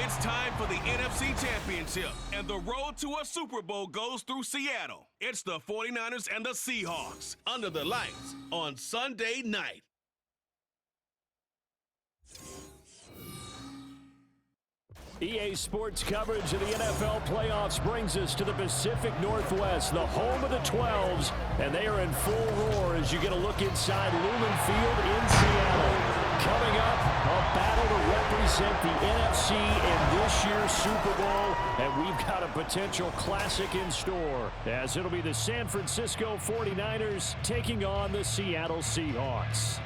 It's time for the NFC Championship, and the road to a Super Bowl goes through Seattle. It's the 49ers and the Seahawks under the lights on Sunday night. EA Sports coverage of the NFL playoffs brings us to the Pacific Northwest, the home of the 12s, and they are in full roar as you get a look inside Lumen Field in Seattle. Coming up, a battle to represent the NFC in this year's Super Bowl, and we've got a potential classic in store, as it'll be the San Francisco 49ers taking on the Seattle Seahawks.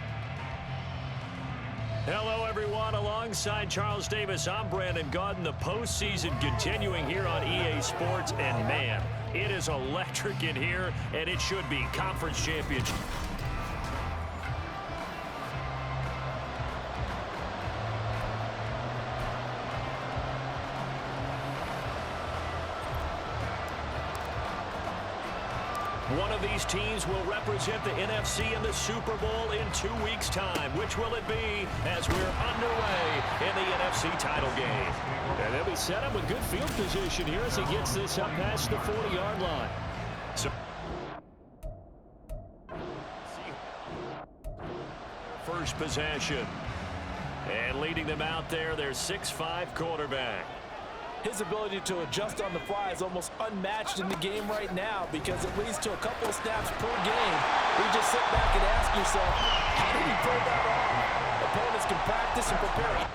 Hello, everyone. Alongside Charles Davis, I'm Brandon Gaudin. The postseason continuing here on EA Sports, and man, it is electric in here, and it should be conference championship. One of these teams will represent the NFC in the Super Bowl in 2 weeks' time. Which will it be as we're underway in the NFC title game? And they'll be set up with good field position here as he gets this up past the 40-yard line. So first possession. And leading them out there, their 6'5" quarterback. His ability to adjust on the fly is almost unmatched in the game right now because it leads to a couple of snaps per game. You just sit back and ask yourself, how did he pull that off? Opponents can practice and prepare.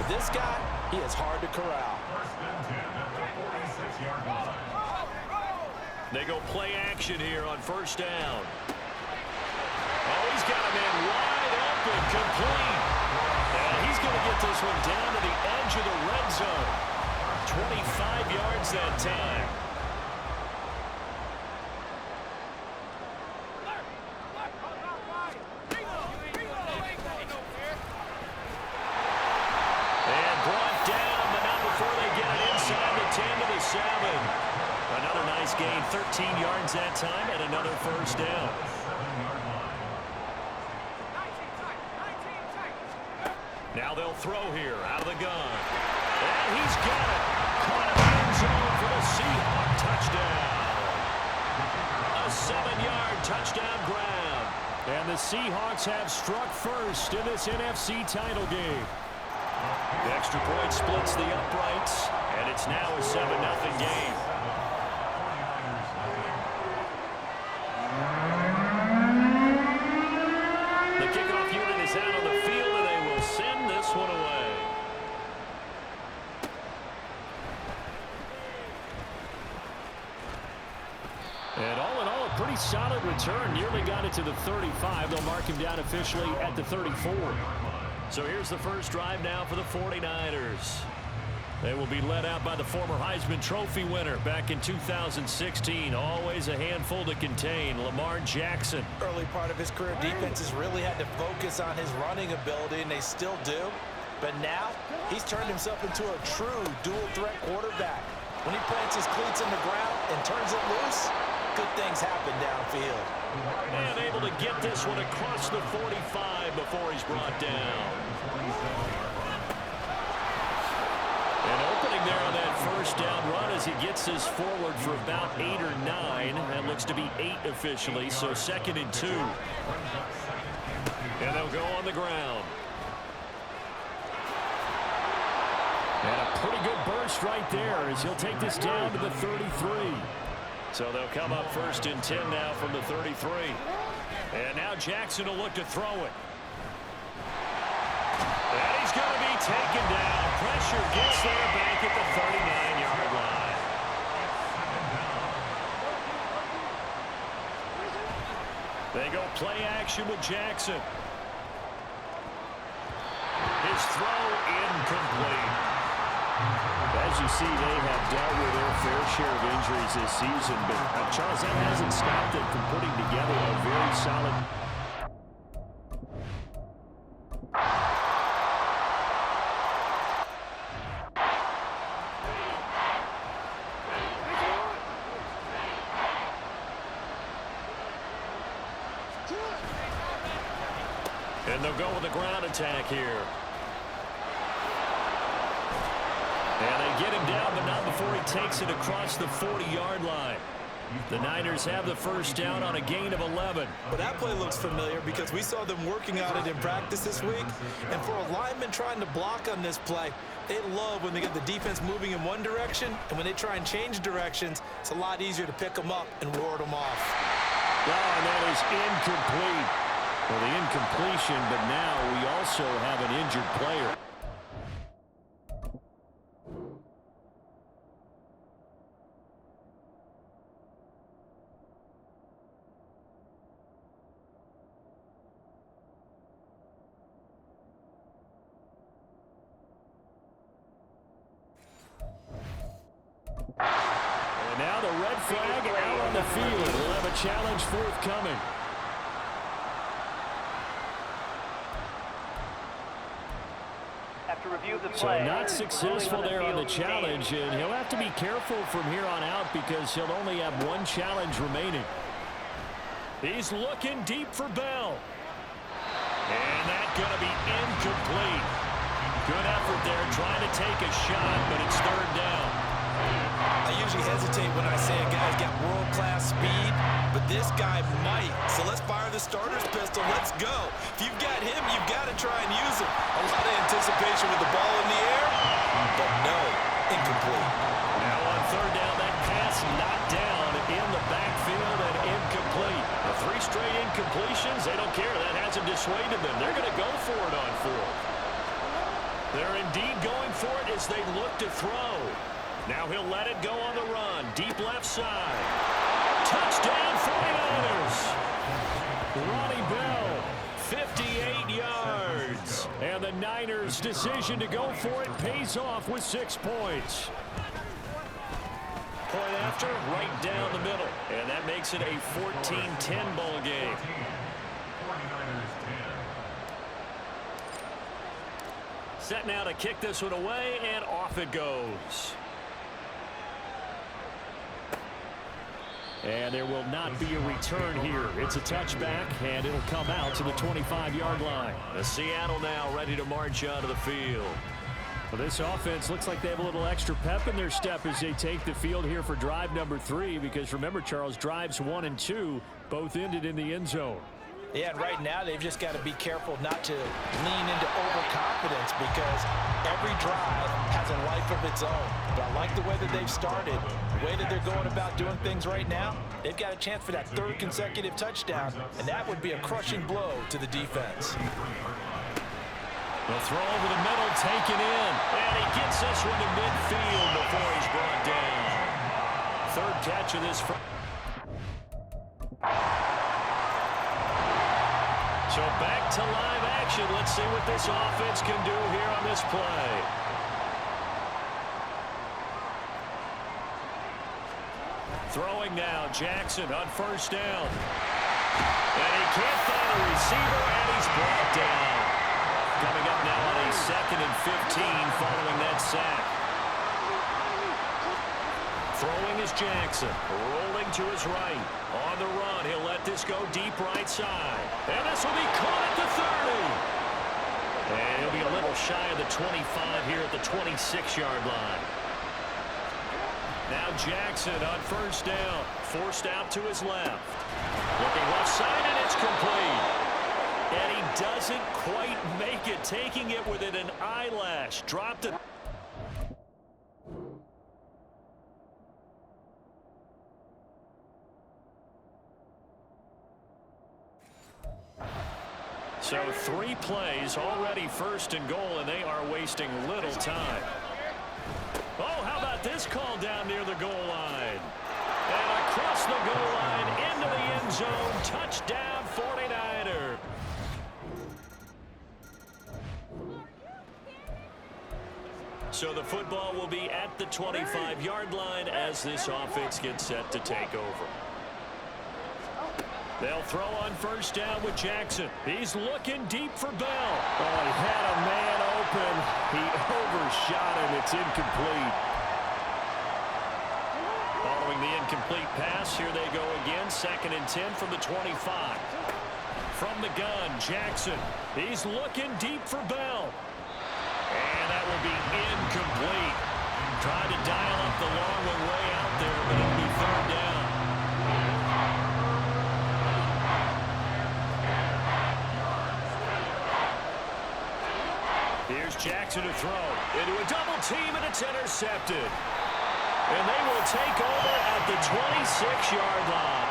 This guy, he is hard to corral. They go play action here on first down. Oh, he's got a man wide open, complete. And he's going to get this one down to the edge of the red zone. 25 yards that time. Another nice gain, 13 yards that time, and another first down. Now they'll throw here out of the gun. And he's got it. Caught in the end zone for the Seahawk touchdown. A 7-yard touchdown grab. And the Seahawks have struck first in this NFC title game. The extra point splits the uprights, and it's now a 7-0 game. The kickoff unit is out on the field, and they will send this one away. And all in all, a pretty solid return. Nearly got it to the 35. They'll mark him down officially at the 34. So here's the first drive now for the 49ers. They will be led out by the former Heisman Trophy winner back in 2016. Always a handful to contain, Lamar Jackson. Early part of his career, defenses really had to focus on his running ability, and they still do. But now, he's turned himself into a true dual-threat quarterback. When he plants his cleats in the ground and turns it loose, good things happen downfield. And able to get this one across the 45 before he's brought down. And opening there on that first down run as he gets this forward for about 8 or 9. That looks to be 8 officially, so 2nd and 2. And they'll go on the ground. And a pretty good burst right there as he'll take this down to the 33. So they'll come up 1st and 10 now from the 33. And now Jackson will look to throw it. And he's going to be taken down. Pressure gets there back at the 39-yard line. They go play action with Jackson. His throw incomplete. As you see, they have dealt with their fair share of injuries this season, but Charles, that hasn't stopped them from putting together a very solid. And they'll go with the ground attack here. And they get him down, but not before he takes it across the 40-yard line. The Niners have the first down on a gain of 11. Well, that play looks familiar because we saw them working on it in practice this week. And for a lineman trying to block on this play, they love when they get the defense moving in one direction. And when they try and change directions, it's a lot easier to pick them up and ward them off. Oh, and that is incomplete. Well, the incompletion, but now we also have an injured player. And now the red flag out on the field. We'll have a challenge forthcoming. So not successful there on the challenge, and he'll have to be careful from here on out because he'll only have one challenge remaining. He's looking deep for Bell. And that's going to be incomplete. Good effort there trying to take a shot, but it's third down. I usually hesitate when I say a guy's got world-class speed, but this guy might. So let's fire the starter's pistol. Let's go. If you've got him, you've got to try and use him. A lot of anticipation with the ball in the air, but no, incomplete. Now on third down, that pass knocked down in the backfield and incomplete. The 3 straight incompletions, they don't care. That hasn't dissuaded them. They're going to go for it on fourth. They're indeed going for it as they look to throw. Now he'll let it go on the run. Deep left side. Touchdown 49ers. Ronnie Bell, 58 yards. And the Niners' decision to go for it pays off with 6 points. Point after, right down the middle. And that makes it a 14-10 ball game. Set now to kick this one away, and off it goes. And there will not be a return here. It's a touchback, and it'll come out to the 25-yard line. The Seattle now ready to march onto the field. Well, this offense looks like they have a little extra pep in their step as they take the field here for drive number 3, because remember, Charles, drives 1 and 2 both ended in the end zone. Yeah, and right now they've just got to be careful not to lean into overconfidence because every drive has a life of its own. But I like the way that they've started, the way that they're going about doing things right now. They've got a chance for that 3rd consecutive touchdown, and that would be a crushing blow to the defense. The throw over the middle, taken in, and he gets this one to midfield before he's brought down. 3rd catch of this. So back to live action. Let's see what this offense can do here on this play. Throwing now, Jackson on first down. And he can't find a receiver, and he's brought down. Coming up now on a 2nd and 15 following that sack. Throwing is Jackson, rolling to his right. On the run, he'll let this go deep right side. And this will be caught at the 30. And he'll be a little shy of the 25 here at the 26-yard line. Now Jackson on first down, forced out to his left. Looking left side, and it's complete. And he doesn't quite make it, taking it within an eyelash. Dropped it. So 3 plays, already 1st and goal, and they are wasting little time. Oh, how about this call down near the goal line? And across the goal line, into the end zone, touchdown So the football will be at the 25-yard line as this offense gets set to take over. They'll throw on first down with Jackson. He's looking deep for Bell. Oh, he had a man open. He overshot him. It's incomplete. Following the incomplete pass, here they go again. 2nd and 10 from the 25. From the gun, Jackson. He's looking deep for Bell. And that will be incomplete. Tried to dial up the long one way out there, but it'll be 3rd down. Here's Jackson to throw. Into a double team, and it's intercepted. And they will take over at the 26-yard line.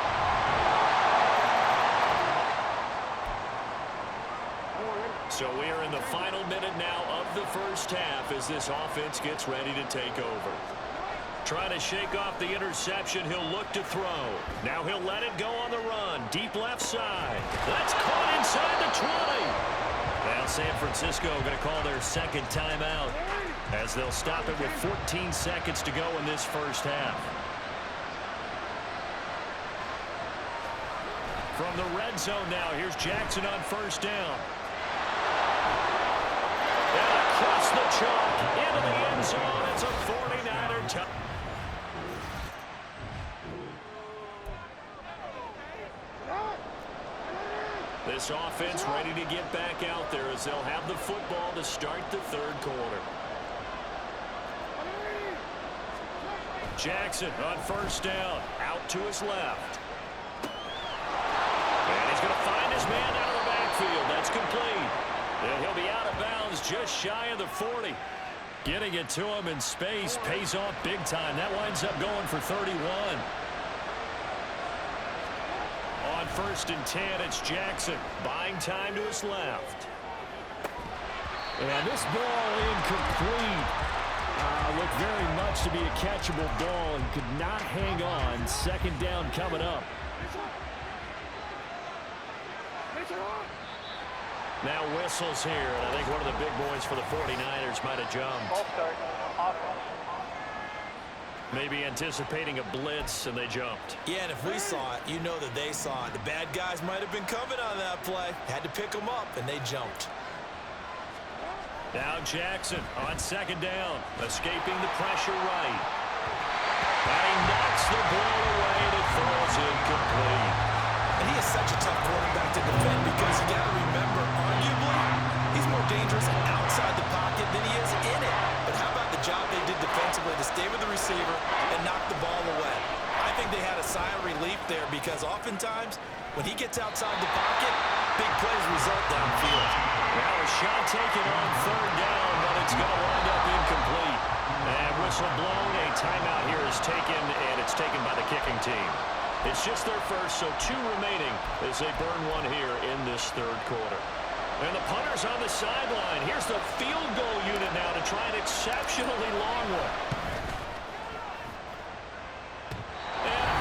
So we are in the final minute now of the first half as this offense gets ready to take over. Trying to shake off the interception, he'll look to throw. Now he'll let it go on the run. Deep left side. That's caught inside the 20. Now San Francisco going to call their 2nd timeout as they'll stop it with 14 seconds to go in this first half. From the red zone now, here's Jackson on first down. And across the chalk into the end zone. It's a 49er touchdown. This offense ready to get back out there as they'll have the football to start the 3rd quarter. Jackson on first down, out to his left. And he's going to find his man out of the backfield. That's complete. And he'll be out of bounds just shy of the 40. Getting it to him in space pays off big time. That winds up going for 31. On 1st and 10, it's Jackson. Buying time to his left. And this ball incomplete. Looked very much to be a catchable ball and could not hang on. 2nd down coming up. Now whistles here, and I think one of the big boys for the 49ers might have jumped. Maybe anticipating a blitz, and they jumped. Yeah, and if we saw it, you know that they saw it. The bad guys might have been coming on that play. Had to pick them up, and they jumped. Now Jackson on 2nd down, escaping the pressure right. And he knocks the ball away, and it falls incomplete. And he is such a tough quarterback to defend because you got to remember, arguably, he's more dangerous outside the pocket than he is in it. But how about the job they did defensively to stay with the receiver and knock the ball away? I think they had a sigh of relief there because oftentimes when he gets outside the pocket, big plays result downfield. Now a shot taken on 3rd down, but it's going to wind up incomplete. And whistle blown, a timeout here is taken, and it's taken by the kicking team. It's just their first, so 2 remaining as they burn one here in this 3rd quarter. And the punter's on the sideline. Here's the field goal unit now to try an exceptionally long one. And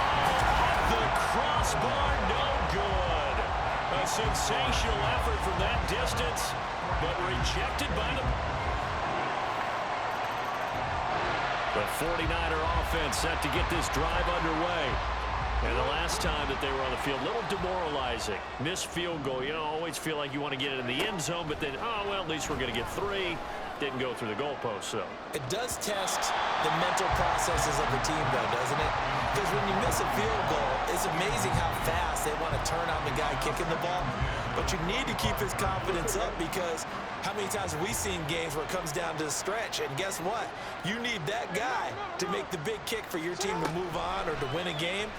off the crossbar, no good. A sensational effort from that distance, but rejected by the 49er offense set to get this drive underway. And the last time that they were on the field, a little demoralizing. Missed field goal. You know, always feel like you want to get it in the end zone, but then, oh, well, at least we're going to get 3. Didn't go through the goalpost, so. It does test the mental processes of the team, though, doesn't it? Because when you miss a field goal, it's amazing how fast they want to turn on the guy kicking the ball. But you need to keep his confidence up because how many times have we seen games where it comes down to a stretch? And guess what? You need that guy to make the big kick for your team to move on or to win a game.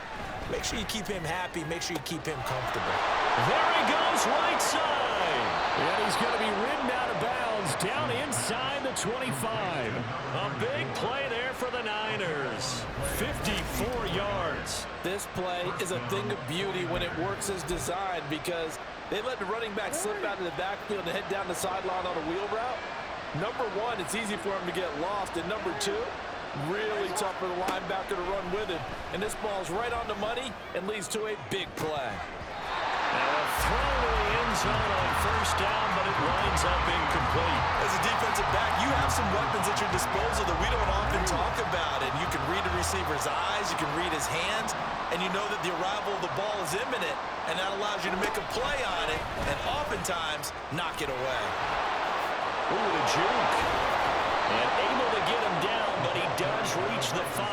Make sure you keep him happy. Make sure you keep him comfortable. There he goes, right side. And he's going to be ridden out of bounds down inside the 25. A big play there for the Niners. 54 yards. This play is a thing of beauty when it works as designed because they let the running back slip out of the backfield and head down the sideline on a wheel route. Number 1, it's easy for him to get lost. And number 2, really tough for the linebacker to run with him. And this ball's right on the money and leads to a big play. Now a throw to the end zone on first down, but it winds up incomplete. As a defensive back, you have some weapons at your disposal that we don't often talk about. And you can read the receiver's eyes, you can read his hands, and you know that the arrival of the ball is imminent, and that allows you to make a play on it and oftentimes knock it away. Ooh, the juke. And able to get him down, but he does reach the 5.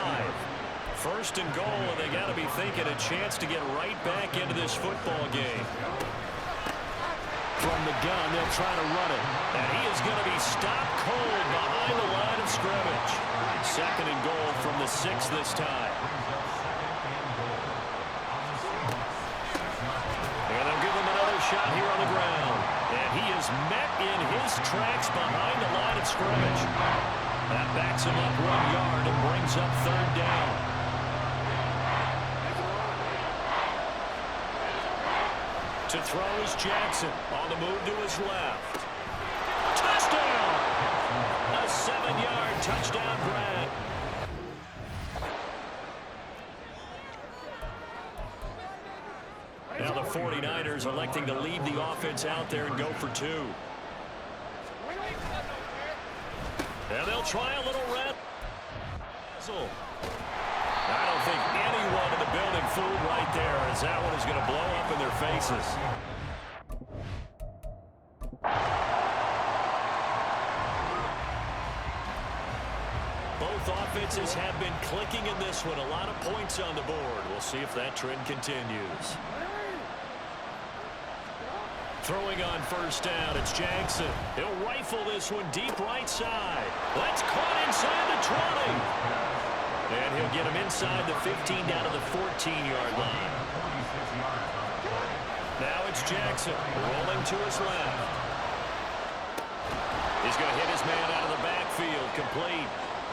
First and goal, and they got to be thinking a chance to get right back into this football game. From the gun, they'll try to run it. And he is going to be stopped cold behind the line of scrimmage. Second and goal from the 6 this time. And they'll give him another shot here on the ground. And he is met in his tracks behind the line of scrimmage. That backs him up 1 yard and brings up third down. To throw is Jackson. On the move to his left. Touchdown! A 7-yard touchdown grab. Now the 49ers electing to leave the offense out there and go for 2. And they'll try a little red. I don't think anyone in the building fooled right there, as that one is going to blow up in their faces. Both offenses have been clicking in this one. A lot of points on the board. We'll see if that trend continues. Throwing on first down, it's Jackson. He'll rifle this one deep right side. That's caught inside the 20. And he'll get him inside the 15 down to the 14-yard line. Now it's Jackson rolling to his left. He's going to hit his man out of the backfield, complete.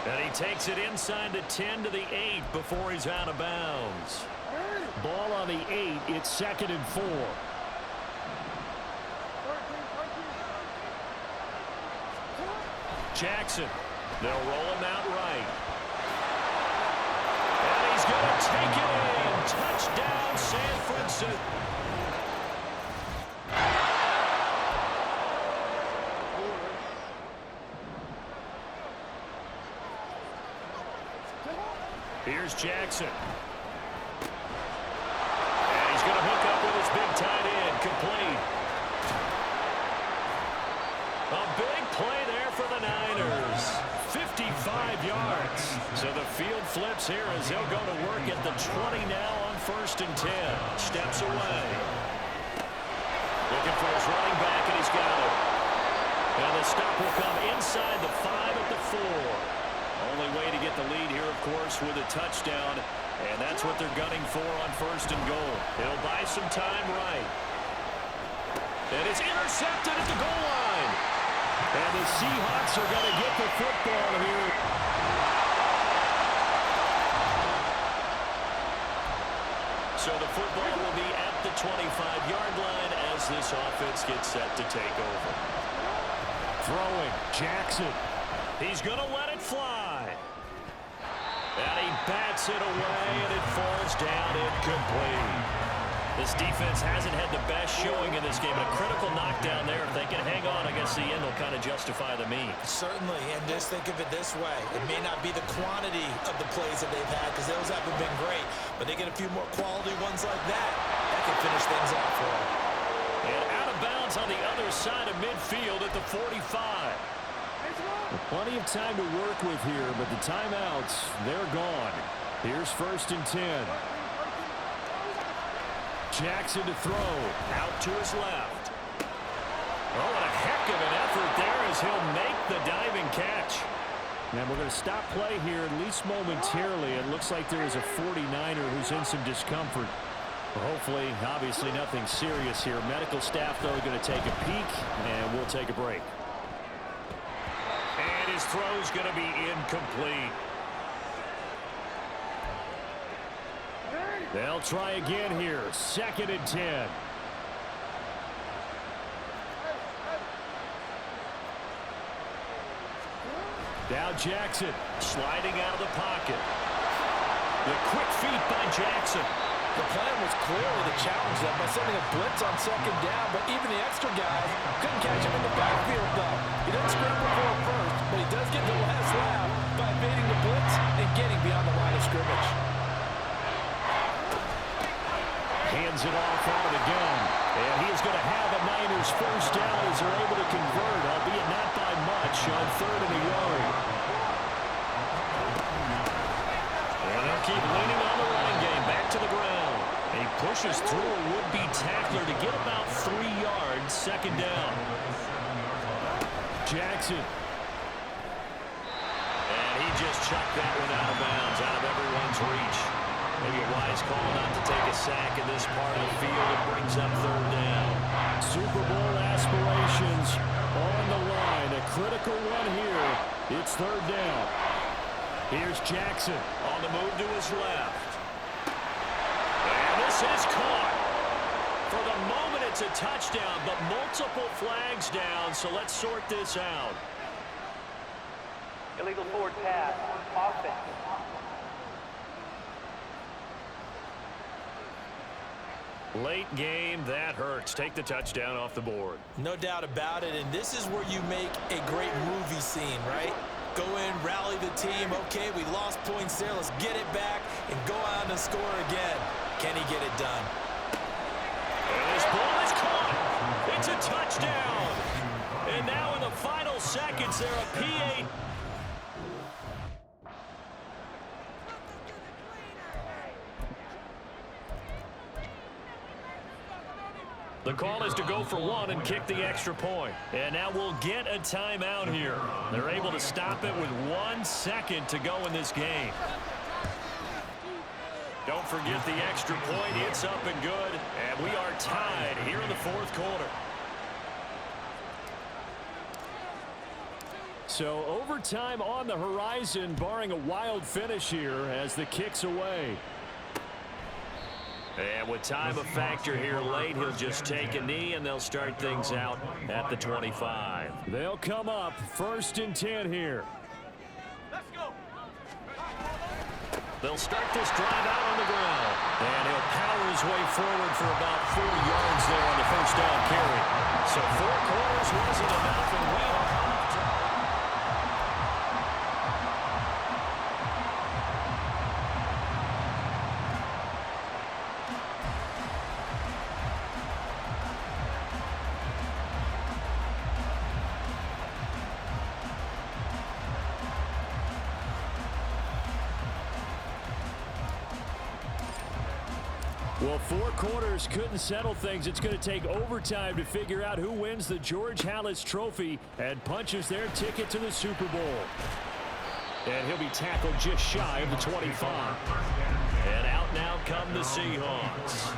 And he takes it inside the 10 to the 8 before he's out of bounds. Ball on the 8. It's 2nd and 4. Jackson. They'll roll him out right. And he's going to take it in. Touchdown, San Francisco. Here's Jackson. And he's going to hook up with his big tight end, complete. A big play there for the Niners. 55 yards. So the field flips here as they'll go to work at the 20 now on 1st and 10. Steps away. Looking for his running back, and he's got it. And the stop will come inside the 5 at the 4. Only way to get the lead here, of course, with a touchdown. And that's what they're gunning for on 1st and goal. He'll buy some time right. And it's intercepted at the goal line. And the Seahawks are going to get the football here. So the football will be at the 25-yard line as this offense gets set to take over. Throwing, Jackson. He's going to let it fly. And he bats it away, and it falls down incomplete. This defense hasn't had the best showing in this game. A critical knockdown there. If they can hang on, I guess the end will kind of justify the means. Certainly, and just think of it this way. It may not be the quantity of the plays that they've had, because those haven't been great, but they get a few more quality ones like that. That can finish things off for them. And out of bounds on the other side of midfield at the 45. Plenty of time to work with here, but the timeouts, they're gone. Here's 1st and 10. Jackson to throw. Out to his left. Oh, and a heck of an effort there as he'll make the diving catch. And we're going to stop play here, at least momentarily. It looks like there is a 49er who's in some discomfort. Hopefully, obviously nothing serious here. Medical staff, though, are going to take a peek, and we'll take a break. And his throw's going to be incomplete. They'll try again here. 2nd and 10. Now Jackson sliding out of the pocket. The quick feet by Jackson. The plan was clearly to challenge them by sending a blitz on second down, but even the extra guys couldn't catch him in the backfield, though. He doesn't scramble for it first, but he does get the last laugh by evading the blitz and getting beyond the line of scrimmage. Hands it off out of the gun. And he is going to have a Niners first down as they're able to convert, albeit not by much, on 3rd and a yard. And they'll keep leaning on the running game. Back to the ground. And he pushes through a would-be tackler to get about 3 yards. 2nd down. Jackson. And he just chucked that one out of bounds, out of everyone's reach. Maybe a wise call not to take a sack in this part of the field. It brings up 3rd down. Super Bowl aspirations on the line. A critical one here. It's 3rd down. Here's Jackson on the move to his left. And this is caught. For the moment, it's a touchdown, but multiple flags down, so let's sort this out. Illegal forward pass, offense. Late game, that hurts. Take the touchdown off the board. No doubt about it, and this is where you make a great movie scene, right? Go in, rally the team. Okay, we lost points there. Let's get it back and go out and score again. Can he get it done? And this ball is caught. It's a touchdown. And now in the final seconds, they're a P8. The call is to go for one and kick the extra point. And now we'll get a timeout here. They're able to stop it with 1 second to go in this game. Don't forget the extra point. It's up and good. And we are tied here in the 4th quarter. So overtime on the horizon, barring a wild finish here as the kick's away. And with time a factor here late, he'll just take a knee, and they'll start things out at the 25. They'll come up 1st and 10 here. Let's go. They'll start this drive out on the ground. And he'll power his way forward for about 4 yards there on the 1st down carry. So 4 quarters wasn't enough, and we are. Well, 4 quarters couldn't settle things. It's going to take overtime to figure out who wins the George Halas Trophy and punches their ticket to the Super Bowl. And he'll be tackled just shy of the 25. And out now come the Seahawks.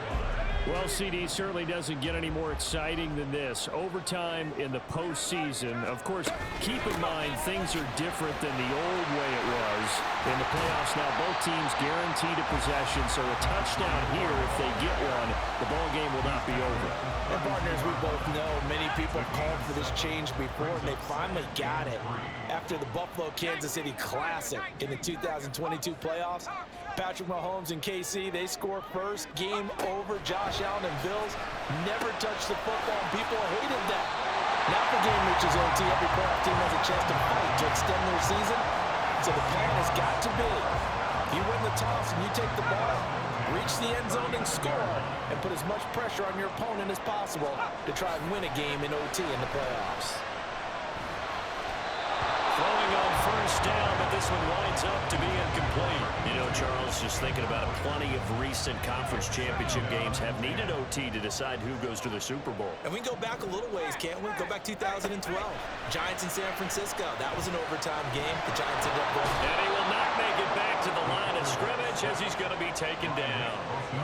Well, CD certainly doesn't get any more exciting than this. Overtime in the postseason. Of course, keep in mind things are different than the old way it was. In the playoffs now, both teams guaranteed a possession, so a touchdown here, if they get one, the ball game will not be over. And partners, we both know many people called for this change before, and they finally got it. After the Buffalo-Kansas City Classic in the 2022 playoffs, Patrick Mahomes and KC, they score first. Game over. Josh Allen and Bills never touched the football, and people hated that. Now the game reaches OT. Every playoff team has a chance to fight to extend their season. So the plan has got to be, you win the toss and you take the ball, reach the end zone and score, and put as much pressure on your opponent as possible to try and win a game in OT in the playoffs. Throwing on 1st down, but this one winds up to be incomplete. You know, Charles, just thinking about it, plenty of recent conference championship games have needed OT to decide who goes to the Super Bowl. And we can go back a little ways, can't we? Go back 2012. Giants in San Francisco. That was an overtime game. The Giants ended up going. And he will not make it back to the line of scrimmage as he's going to be taken down.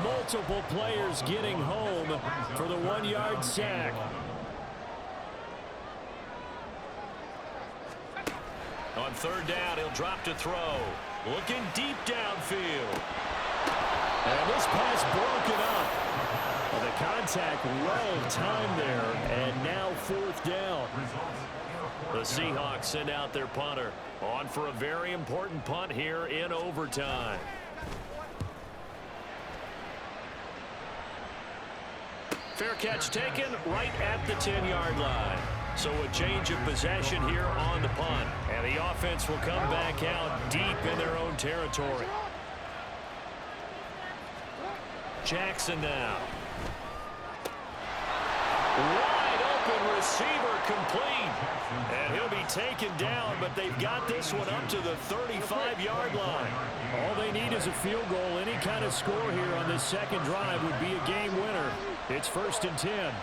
Multiple players getting home for the 1-yard sack. On 3rd down, he'll drop to throw. Looking deep downfield. And this pass broken up. Well, the contact well timed there. And now 4th down. The Seahawks send out their punter. On for a very important punt here in overtime. Fair catch taken right at the 10-yard line. So a change of possession here on the punt. And the offense will come back out deep in their own territory. Jackson now. Wide open receiver complete. And he'll be taken down, but they've got this one up to the 35-yard line. All they need is a field goal. Any kind of score here on this second drive would be a game winner. It's 1st and 10.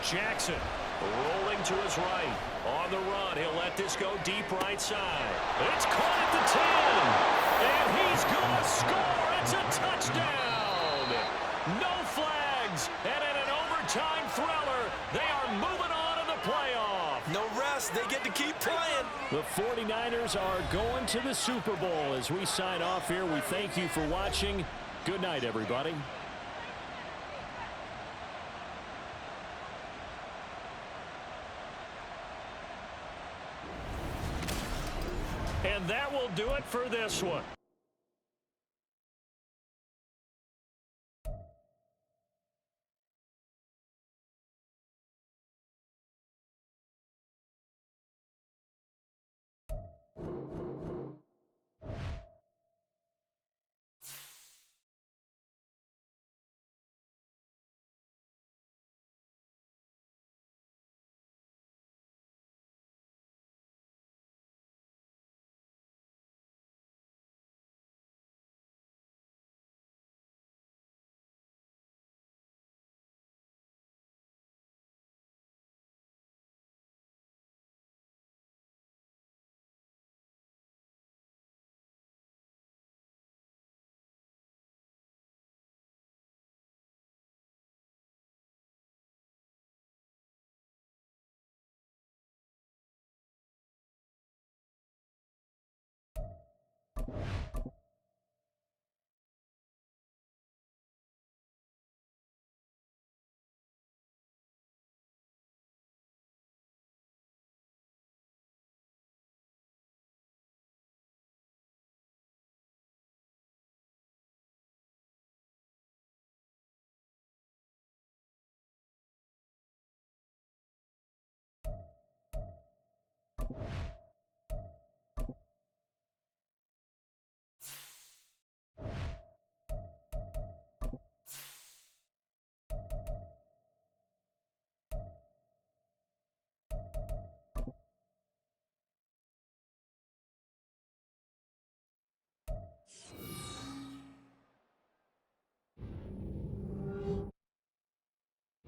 Jackson rolling to his right. On the run, he'll let this go deep right side. It's caught at the 10. And he's going to score. It's a touchdown. No flags. And in an overtime thriller, they are moving on to the playoff. No rest. They get to keep playing. The 49ers are going to the Super Bowl. As we sign off here, we thank you for watching. Good night, everybody. And that will do it for this one.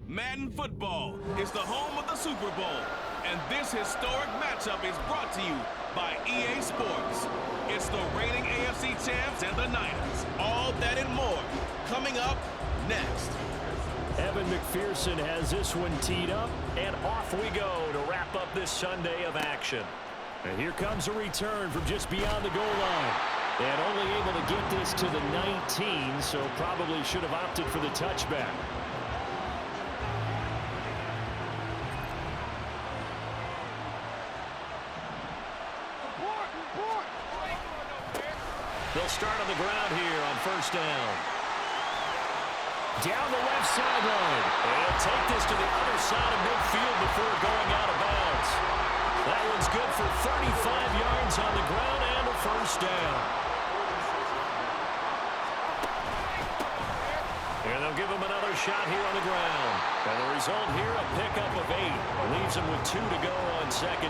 Madden Football is the home of the Super Bowl, and this historic matchup is brought to you by EA Sports. It's the reigning AFC champs and the Niners. All that and more coming up next. Evan McPherson has this one teed up, and off we go to wrap up this Sunday of action. And here comes a return from just beyond the goal line. And only able to get this to the 19, so probably should have opted for the touchback. They'll start on the ground here on 1st down. Down the left sideline. And take this to the other side of midfield before going out of bounds. That one's good for 35 yards on the ground and a 1st down. And they'll give him another shot here on the ground. And the result here, a pickup of 8. Leaves him with 2 to go on 2nd.